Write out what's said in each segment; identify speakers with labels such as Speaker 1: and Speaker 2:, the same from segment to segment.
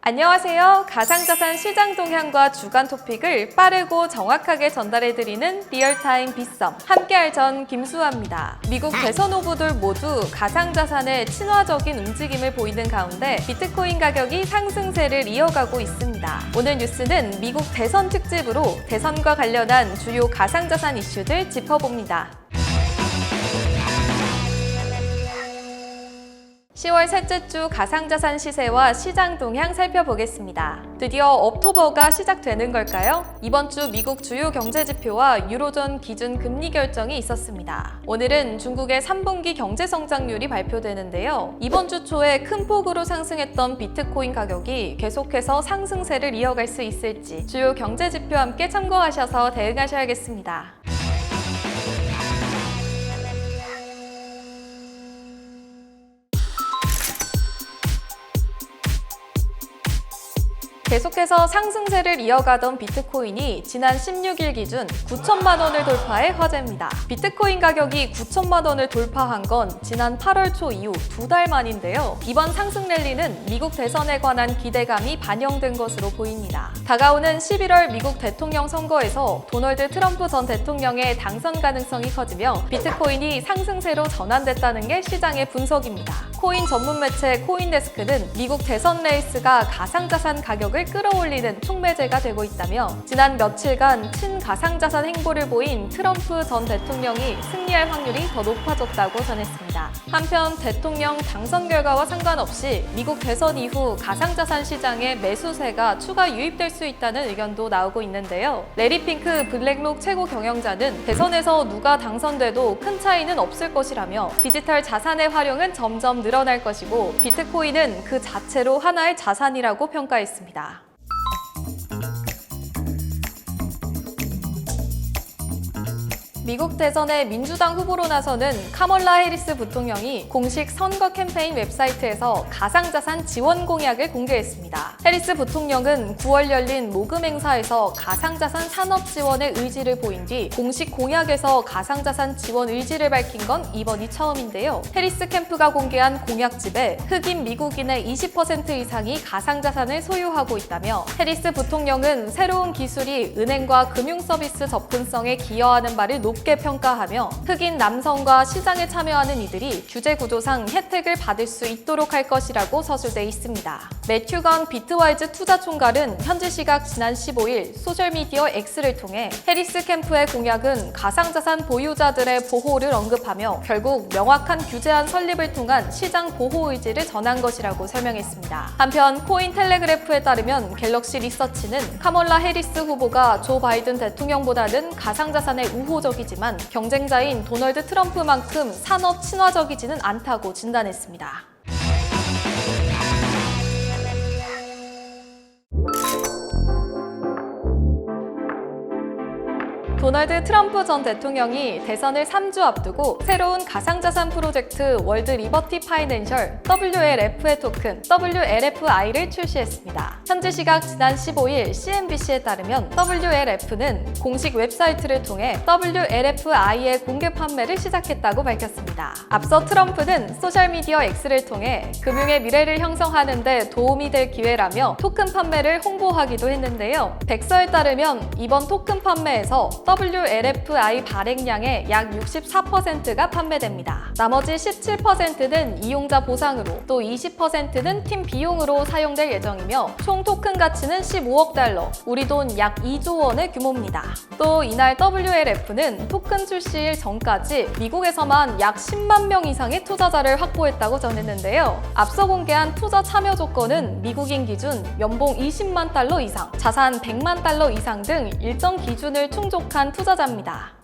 Speaker 1: 안녕하세요. 가상자산 시장 동향과 주간 토픽을 빠르고 정확하게 전달해드리는 리얼타임 빗썸. 함께할 전 김수아입니다. 미국 대선 후보들 모두 가상자산의 친화적인 움직임을 보이는 가운데 비트코인 가격이 상승세를 이어가고 있습니다. 오늘 뉴스는 미국 대선 특집으로 대선과 관련한 주요 가상자산 이슈들 짚어봅니다. 10월 셋째 주 가상자산 시세와 시장 동향 살펴보겠습니다. 드디어 억토버가 시작되는 걸까요? 이번 주 미국 주요 경제지표와 유로존 기준 금리 결정이 있었습니다. 오늘은 중국의 3분기 경제 성장률이 발표되는데요. 이번 주 초에 큰 폭으로 상승했던 비트코인 가격이 계속해서 상승세를 이어갈 수 있을지 주요 경제지표 함께 참고하셔서 대응하셔야겠습니다. 계속해서 상승세를 이어가던 비트코인이 지난 16일 기준 9천만 원을 돌파해 화제입니다. 비트코인 가격이 9천만 원을 돌파한 건 지난 8월 초 이후 2달 만인데요. 이번 상승 랠리는 미국 대선에 관한 기대감이 반영된 것으로 보입니다. 다가오는 11월 미국 대통령 선거에서 도널드 트럼프 전 대통령의 당선 가능성이 커지며 비트코인이 상승세로 전환됐다는 게 시장의 분석입니다. 코인 전문 매체 코인데스크는 미국 대선 레이스가 가상자산 가격을 끌어올리는 촉매제가 되고 있다며 지난 며칠간 친가상자산 행보를 보인 트럼프 전 대통령이 승리할 확률이 더 높아졌다고 전했습니다. 한편 대통령 당선 결과와 상관없이 미국 대선 이후 가상자산 시장에 매수세가 추가 유입될 수 있다는 의견도 나오고 있는데요. 레리 핑크 블랙록 최고 경영자는 대선에서 누가 당선돼도 큰 차이는 없을 것이라며 디지털 자산의 활용은 점점 늘어날 것이고 비트코인은 그 자체로 하나의 자산이라고 평가했습니다. 미국 대선의 민주당 후보로 나서는 카멀라 해리스 부통령이 공식 선거 캠페인 웹사이트에서 가상자산 지원 공약을 공개했습니다. 해리스 부통령은 9월 열린 모금 행사에서 가상자산 산업 지원의 의지를 보인 뒤 공식 공약에서 가상자산 지원 의지를 밝힌 건 이번이 처음인데요. 해리스 캠프가 공개한 공약집에 흑인 미국인의 20% 이상이 가상자산을 소유하고 있다며 해리스 부통령은 새로운 기술이 은행과 금융서비스 접근성에 기여하는 바를 높게 평가하며 흑인 남성과 시장에 참여하는 이들이 규제 구조상 혜택을 받을 수 있도록 할 것이라고 서술돼 있습니다. 매튜 건 비트와이즈 투자 총괄은 현지 시각 지난 15일 소셜미디어 X를 통해 해리스 캠프의 공약은 가상자산 보유자들의 보호를 언급하며 결국 명확한 규제안 설립을 통한 시장 보호 의지를 전한 것이라고 설명했습니다. 한편 코인텔레그래프에 따르면 갤럭시 리서치는 카멀라 해리스 후보가 조 바이든 대통령보다는 가상자산에 우호적이지만 경쟁자인 도널드 트럼프만큼 산업 친화적이지는 않다고 진단했습니다. 도널드 트럼프 전 대통령이 대선을 3주 앞두고 새로운 가상자산 프로젝트 월드 리버티 파이낸셜 WLF의 토큰 WLFI를 출시했습니다. 현지 시각 지난 15일 CNBC에 따르면 WLF는 공식 웹사이트를 통해 WLFI의 공개 판매를 시작했다고 밝혔습니다. 앞서 트럼프는 소셜미디어 X를 통해 금융의 미래를 형성하는 데 도움이 될 기회라며 토큰 판매를 홍보하기도 했는데요. 백서에 따르면 이번 토큰 판매에서 WLFI 발행량의 약 64%가 판매됩니다. 나머지 17%는 이용자 보상으로 또 20%는 팀 비용으로 사용될 예정이며 총 토큰 가치는 15억 달러, 우리 돈 약 2조 원의 규모입니다. 또 이날 WLF는 토큰 출시일 전까지 미국에서만 약 10만 명 이상의 투자자를 확보했다고 전했는데요. 앞서 공개한 투자 참여 조건은 미국인 기준 연봉 20만 달러 이상, 자산 100만 달러 이상 등 일정 기준을 충족한 투자자입니다.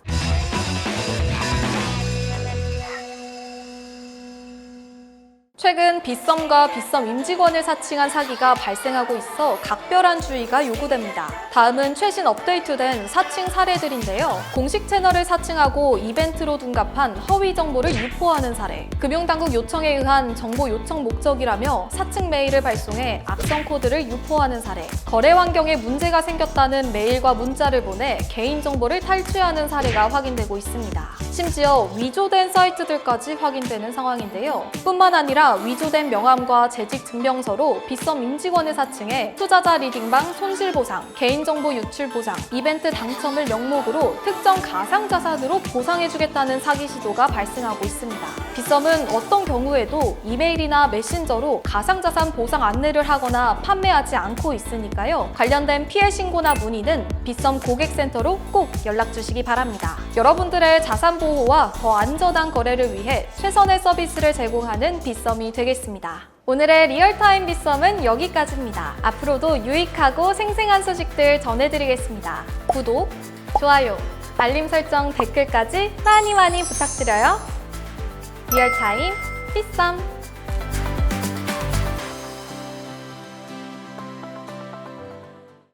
Speaker 1: 최근 빗썸과 빗썸 임직원을 사칭한 사기가 발생하고 있어 각별한 주의가 요구됩니다. 다음은 최신 업데이트된 사칭 사례들인데요. 공식 채널을 사칭하고 이벤트로 둔갑한 허위 정보를 유포하는 사례, 금융당국 요청에 의한 정보 요청 목적이라며 사칭 메일을 발송해 악성 코드를 유포하는 사례, 거래 환경에 문제가 생겼다는 메일과 문자를 보내 개인정보를 탈취하는 사례가 확인되고 있습니다. 심지어 위조된 사이트들까지 확인되는 상황인데요. 뿐만 아니라 위조된 명함과 재직 증명서로 빗썸 임직원을 사칭해 투자자 리딩방 손실보상, 개인정보 유출 보상, 이벤트 당첨을 명목으로 특정 가상자산으로 보상해주겠다는 사기 시도가 발생하고 있습니다. 빗썸은 어떤 경우에도 이메일이나 메신저로 가상자산 보상 안내를 하거나 판매하지 않고 있으니까요. 관련된 피해 신고나 문의는 빗썸 고객센터로 꼭 연락 주시기 바랍니다. 여러분들의 자산 보호와 더 안전한 거래를 위해 최선의 서비스를 제공하는 빗썸이 되겠습니다. 오늘의 리얼타임 빗썸은 여기까지입니다. 앞으로도 유익하고 생생한 소식들 전해드리겠습니다. 구독, 좋아요, 알림 설정, 댓글까지 많이 부탁드려요. 리얼타임 빗썸.